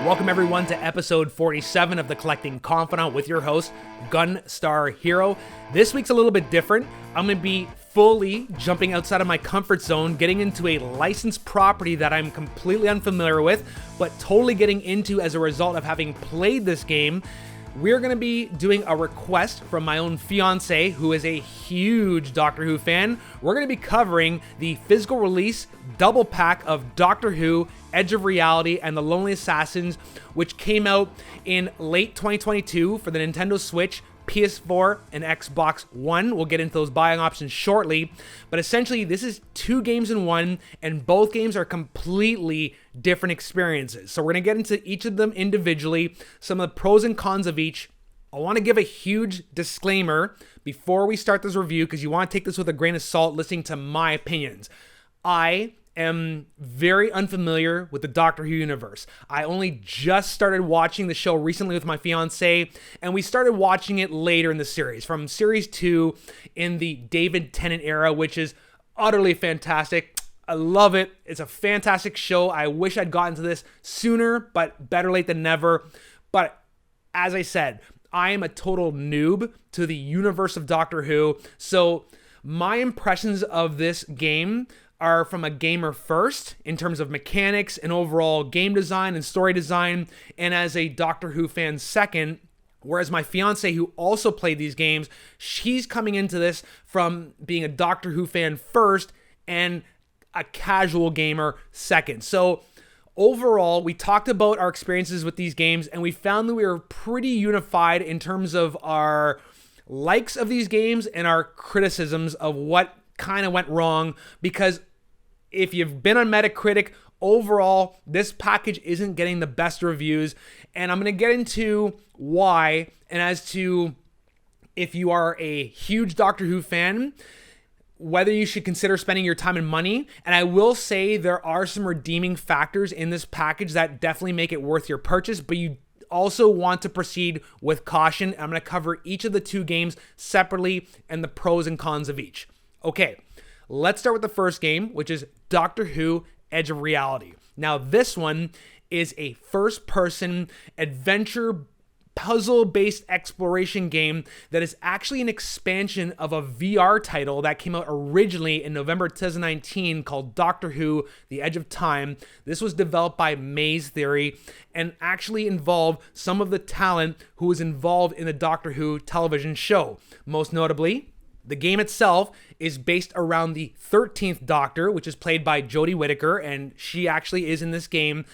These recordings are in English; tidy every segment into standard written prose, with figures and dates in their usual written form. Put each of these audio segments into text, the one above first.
Welcome everyone to episode 47 of The Collecting Confidant with your host, GunstarHero. This week's a little bit different. I'm going to be fully jumping outside of my comfort zone, getting into a licensed property that I'm completely unfamiliar with, but totally getting into as a result of having played this game. We're going to be doing a request from my own fiance, who is a huge Doctor Who fan. We're going to be covering the physical release double pack of Doctor Who, Edge of Reality, and The Lonely Assassins, which came out in late 2022 for the Nintendo Switch, PS4, and Xbox One. We'll get into those buying options shortly, but essentially this is two games in one, and both games are completely different experiences. So we're going to get into each of them individually, some of the pros and cons of each. I want to give a huge disclaimer before we start this review, because you want to take this with a grain of salt listening to my opinions. I am very unfamiliar with the Doctor Who universe. I only just started watching the show recently with my fiance, and we started watching it later in the series, from series 2 in the David Tennant era, which is utterly fantastic. I love it. It's a fantastic show. I wish I'd gotten to this sooner, but better late than never. But as I said, I am a total noob to the universe of Doctor Who, so my impressions of this game are from a gamer first in terms of mechanics and overall game design and story design, and as a Doctor Who fan second. Whereas my fiance, who also played these games, she's coming into this from being a Doctor Who fan first and a casual gamer second. So overall, we talked about our experiences with these games, and we found that we were pretty unified in terms of our likes of these games and our criticisms of what kind of went wrong, because if you've been on Metacritic, overall, this package isn't getting the best reviews, and I'm going to get into why, and as to if you are a huge Doctor Who fan, whether you should consider spending your time and money. And I will say there are some redeeming factors in this package that definitely make it worth your purchase, but you also want to proceed with caution. I'm going to cover each of the two games separately and the pros and cons of each. Okay, let's start with the first game, which is Doctor Who, Edge of Reality. Now, this one is a first-person adventure puzzle-based exploration game that is actually an expansion of a VR title that came out originally in November 2019 called Doctor Who, The Edge of Time. This was developed by Maze Theory and actually involved some of the talent who was involved in the Doctor Who television show. Most notably, the game itself is based around the 13th Doctor, which is played by Jodie Whittaker, and she actually is in this game,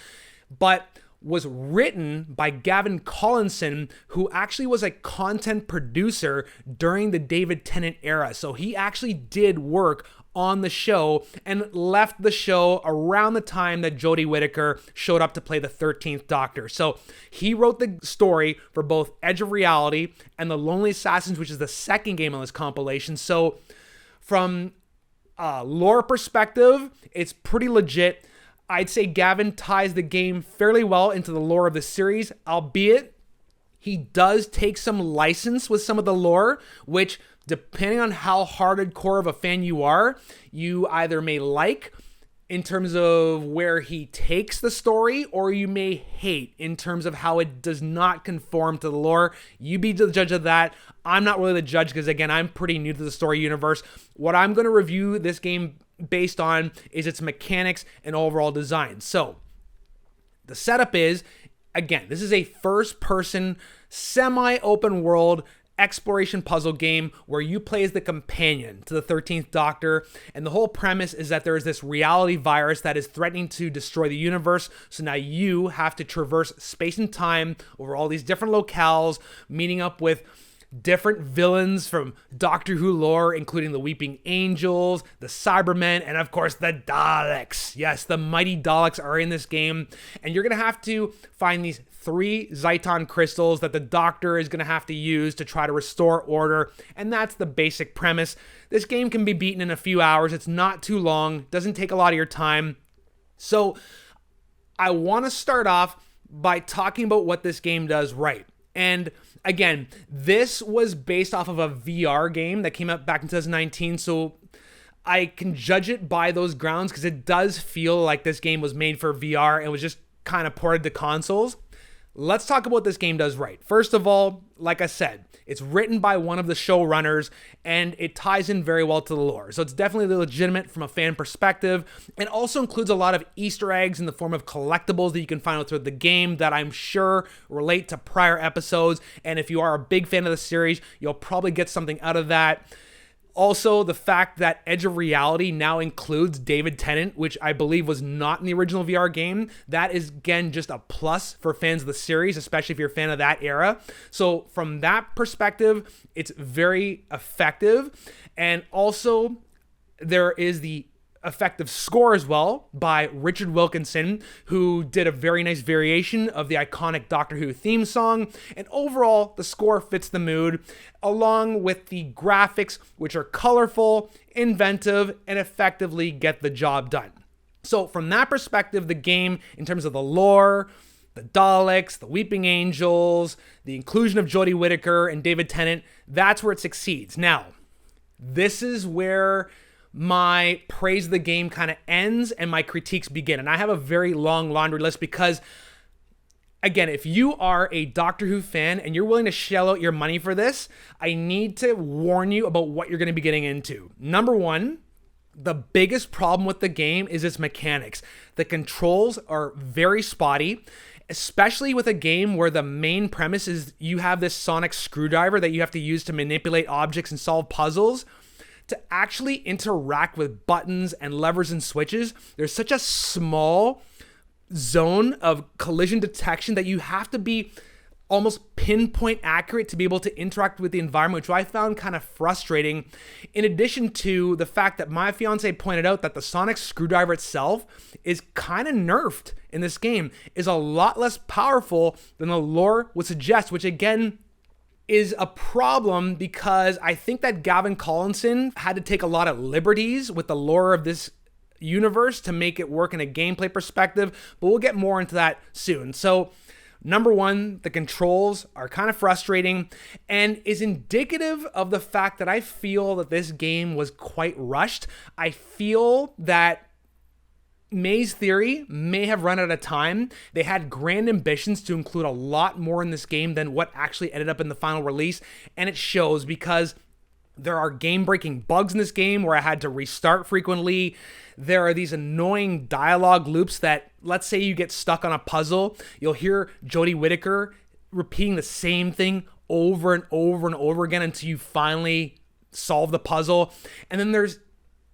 but was written by Gavin Collinson, who actually was a content producer during the David Tennant era. So he actually did work on the show and left the show around the time that Jodie Whittaker showed up to play the 13th Doctor. So he wrote the story for both Edge of Reality and The Lonely Assassins, which is the second game on this compilation. So from a lore perspective, it's pretty legit. I'd say Gavin ties the game fairly well into the lore of the series, albeit he does take some license with some of the lore, which, depending on how hardcore of a fan you are, you either may like in terms of where he takes the story, or you may hate in terms of how it does not conform to the lore. You be the judge of that. I'm not really the judge because, again, I'm pretty new to the story universe. What I'm going to review this game based on is its mechanics and overall design. So the setup is, again, this is a first-person, semi-open world exploration puzzle game where you play as the companion to the 13th Doctor, and the whole premise is that there is this reality virus that is threatening to destroy the universe. So now you have to traverse space and time over all these different locales, meeting up with different villains from Doctor Who lore, including the Weeping Angels, the Cybermen, and of course the Daleks. Yes, the mighty Daleks are in this game, and you're going to have to find these 3 Zyton crystals that the Doctor is going to have to use to try to restore order, and that's the basic premise. This game can be beaten in a few hours. It's not too long, doesn't take a lot of your time. So I want to start off by talking about what this game does right. And again, this was based off of a VR game that came out back in 2019, so I can judge it by those grounds because it does feel like this game was made for VR and was just kind of ported to consoles. let's talk about what this game does right. First of all, like I said, it's written by one of the showrunners and it ties in very well to the lore. So it's definitely legitimate from a fan perspective, and also includes a lot of Easter eggs in the form of collectibles that you can find throughout the game that I'm sure relate to prior episodes. And if you are a big fan of the series, you'll probably get something out of that. Also, the fact that Edge of Reality now includes David Tennant, which I believe was not in the original VR game, that is, again, just a plus for fans of the series, especially if you're a fan of that era. So from that perspective, it's very effective. And also, there is the effective score as well by Richard Wilkinson, who did a very nice variation of the iconic Doctor Who theme song. And overall, the score fits the mood, along with the graphics, which are colorful, inventive, and effectively get the job done. So from that perspective, the game, in terms of the lore, the Daleks, the Weeping Angels, the inclusion of Jodie Whittaker and David Tennant, that's where it succeeds. Now, this is where my praise of the game kind of ends and my critiques begin. And I have a very long laundry list because, again, if you are a Doctor Who fan and you're willing to shell out your money for this, I need to warn you about what you're going to be getting into. Number one, the biggest problem with the game is its mechanics. The controls are very spotty, especially with a game where the main premise is you have this sonic screwdriver that you have to use to manipulate objects and solve puzzles. To actually interact with buttons and levers and switches, there's such a small zone of collision detection that you have to be almost pinpoint accurate to be able to interact with the environment, which I found kind of frustrating. In addition to the fact that my fiance pointed out that the sonic screwdriver itself is kind of nerfed in this game, is a lot less powerful than the lore would suggest, which again is a problem because I think that Gavin Collinson had to take a lot of liberties with the lore of this universe to make it work in a gameplay perspective, but we'll get more into that soon. So, number one, the controls are kind of frustrating and is indicative of the fact that I feel that this game was quite rushed. I feel that Maze Theory may have run out of time. They had grand ambitions to include a lot more in this game than what actually ended up in the final release, and it shows because there are game-breaking bugs in this game where I had to restart frequently. There are these annoying dialogue loops that, let's say you get stuck on a puzzle, you'll hear Jodie Whittaker repeating the same thing over and over and over again until you finally solve the puzzle. And then there's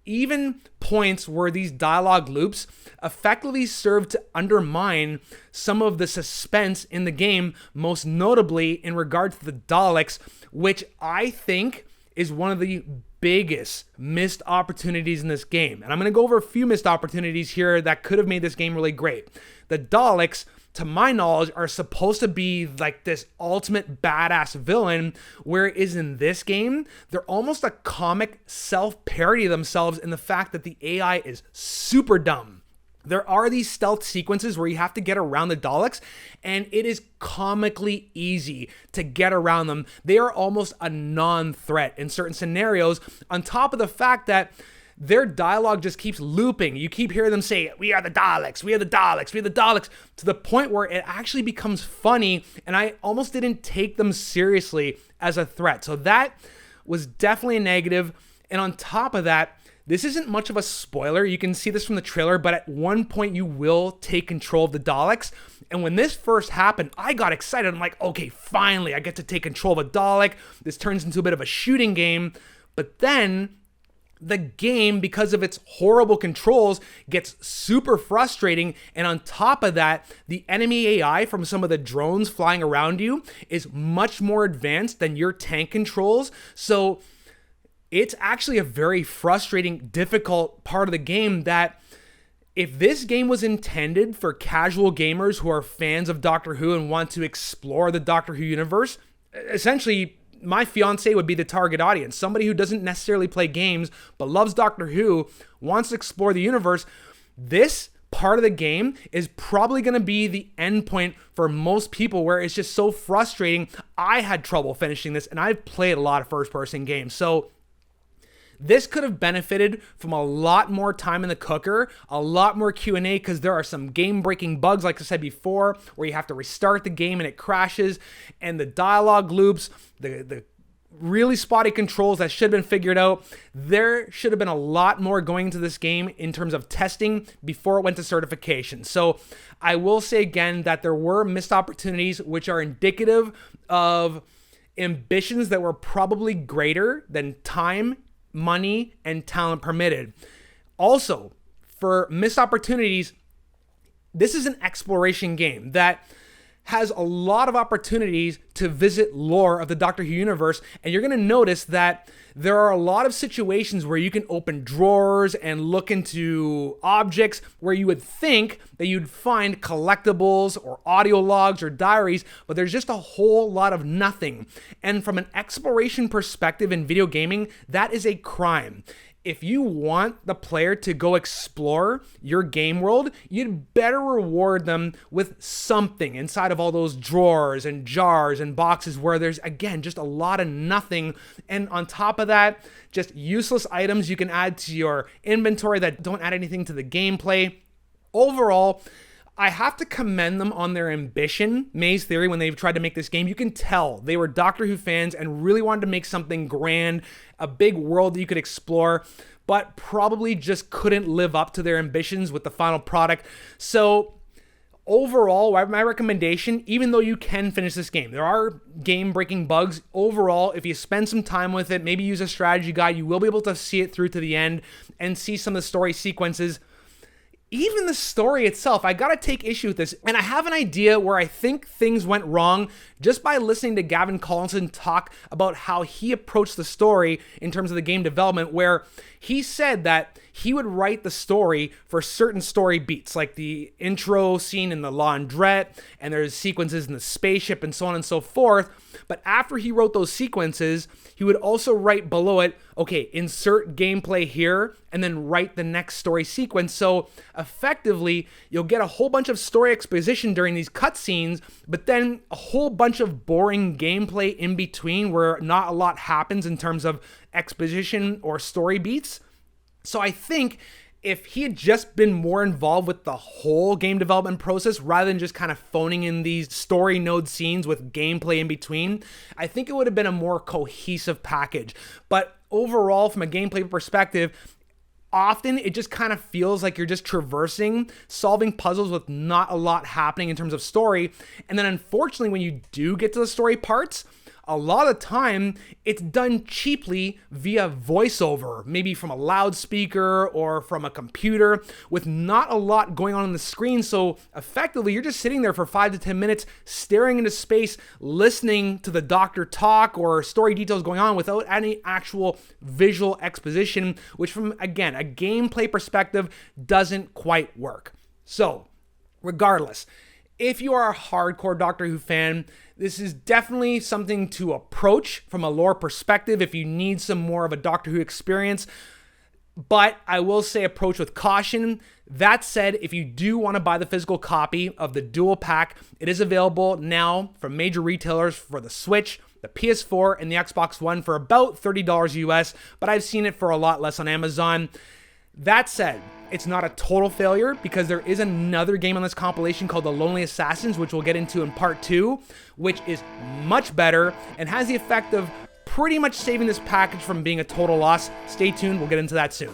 even points where these dialogue loops effectively serve to undermine some of the suspense in the game, most notably in regard to the Daleks, which I think is one of the biggest missed opportunities in this game. And I'm going to go over a few missed opportunities here that could have made this game really great. The Daleks, to my knowledge, are supposed to be like this ultimate badass villain, whereas in this game, they're almost a comic self-parody of themselves in the fact that the AI is super dumb. There are these stealth sequences where you have to get around the Daleks, and it is comically easy to get around them. They are almost a non-threat in certain scenarios, on top of the fact that their dialogue just keeps looping. You keep hearing them say, "We are the Daleks, we are the Daleks, we are the Daleks," to the point where it actually becomes funny, and I almost didn't take them seriously as a threat. So that was definitely a negative. And on top of that, this isn't much of a spoiler. You can see this from the trailer, but at one point you will take control of the Daleks. And when this first happened, I got excited. I'm like, okay, finally, I get to take control of a Dalek. This turns into a bit of a shooting game. But then the game, because of its horrible controls, gets super frustrating. And on top of that, the enemy AI from some of the drones flying around you is much more advanced than your tank controls. So it's actually a very frustrating, difficult part of the game that if this game was intended for casual gamers who are fans of Doctor Who and want to explore the Doctor Who universe, essentially my fiance would be the target audience. Somebody who doesn't necessarily play games but loves Doctor Who, wants to explore the universe. This part of the game is probably going to be the end point for most people, where it's just so frustrating. I had trouble finishing this, and I've played a lot of first-person games. So This could have benefited from a lot more time in the cooker, a lot more Q&A, because there are some game-breaking bugs, like I said before, where you have to restart the game and it crashes, and the dialogue loops, the really spotty controls that should have been figured out. There should have been a lot more going into this game in terms of testing before it went to certification. So I will say again that there were missed opportunities, which are indicative of ambitions that were probably greater than time, money, and talent permitted. Also, for missed opportunities, this is an exploration game that has a lot of opportunities to visit lore of the Doctor Who universe, and you're going to notice that there are a lot of situations where you can open drawers and look into objects where you would think that you'd find collectibles or audio logs or diaries, but there's just a whole lot of nothing. And from an exploration perspective in video gaming, that is a crime. If you want the player to go explore your game world, you'd better reward them with something inside of all those drawers and jars and boxes where there's, again, just a lot of nothing. And on top of that, just useless items you can add to your inventory that don't add anything to the gameplay. Overall, I have to commend them on their ambition. Maze Theory, when they've tried to make this game, you can tell they were Doctor Who fans and really wanted to make something grand, a big world that you could explore, but probably just couldn't live up to their ambitions with the final product. So overall, my recommendation, even though you can finish this game, there are game-breaking bugs. Overall, if you spend some time with it, maybe use a strategy guide, you will be able to see it through to the end and see some of the story sequences. Even the story itself, I gotta take issue with this, and I have an idea where I think things went wrong just by listening to Gavin Collinson talk about how he approached the story in terms of the game development, where he said that he would write the story for certain story beats, like the intro scene in the laundrette, and there's sequences in the spaceship and so on and so forth. But after he wrote those sequences, he would also write below it, okay, insert gameplay here, and then write the next story sequence. So effectively, you'll get a whole bunch of story exposition during these cutscenes, but then a whole bunch of boring gameplay in between where not a lot happens in terms of exposition or story beats. So I think if he had just been more involved with the whole game development process rather than just kind of phoning in these story node scenes with gameplay in between, I think it would have been a more cohesive package. But overall, from a gameplay perspective, often it just kind of feels like you're just traversing, solving puzzles with not a lot happening in terms of story. And then unfortunately, when you do get to the story parts, a lot of the time it's done cheaply via voiceover, maybe from a loudspeaker or from a computer with not a lot going on the screen. So effectively, you're just sitting there for 5 to 10 minutes, staring into space, listening to the doctor talk or story details going on without any actual visual exposition, which from, again, a gameplay perspective doesn't quite work. So regardless, if you are a hardcore Doctor Who fan, this is definitely something to approach from a lore perspective if you need some more of a Doctor Who experience. But I will say approach with caution. That said, if you do want to buy the physical copy of the dual pack, it is available now from major retailers for the Switch, the PS4, and the Xbox One for about $30 US, but I've seen it for a lot less on Amazon. That said, it's not a total failure because there is another game on this compilation called The Lonely Assassins, which we'll get into in part 2, which is much better and has the effect of pretty much saving this package from being a total loss. Stay tuned, we'll get into that soon.